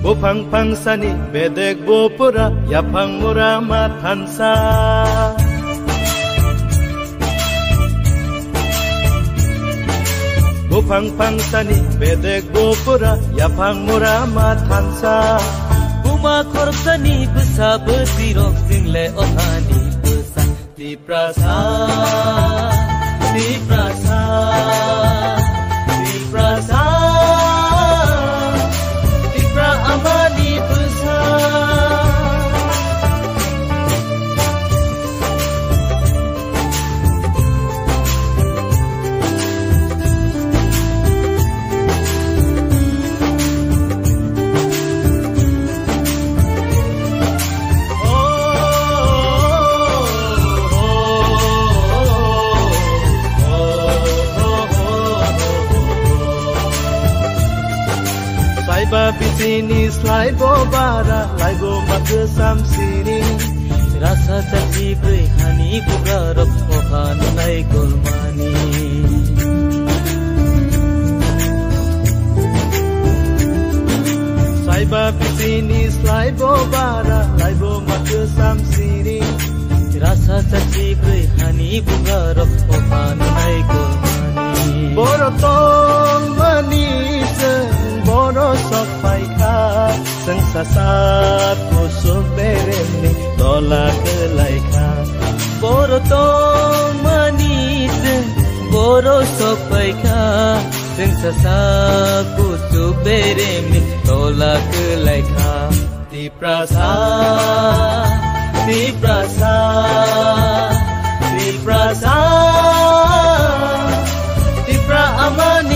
Bupang pangsani bedek bopura yapang murama tansa Bupang pangsani bedek bopura yapang murama tansa Buma korsani besa betirok single ohani besa di prasa di prasa di prasa di pra amani besa Babi sini slai bo bara lai bo mak sam sini rasa caci berhani bugarap ohan lai kolmani Sai babi sini slai bo bara lai bo mak sam sini rasa caci berhani bugarap ohan lai kolmani borotong manis Boro sok paika Sang sasat Kusuk bereni Tolak kelaika Boro tong manis Boro sok paika Sang sasat Kusuk bereni Tolak kelaika Di prasa Di prasa Di prasa Di pra amani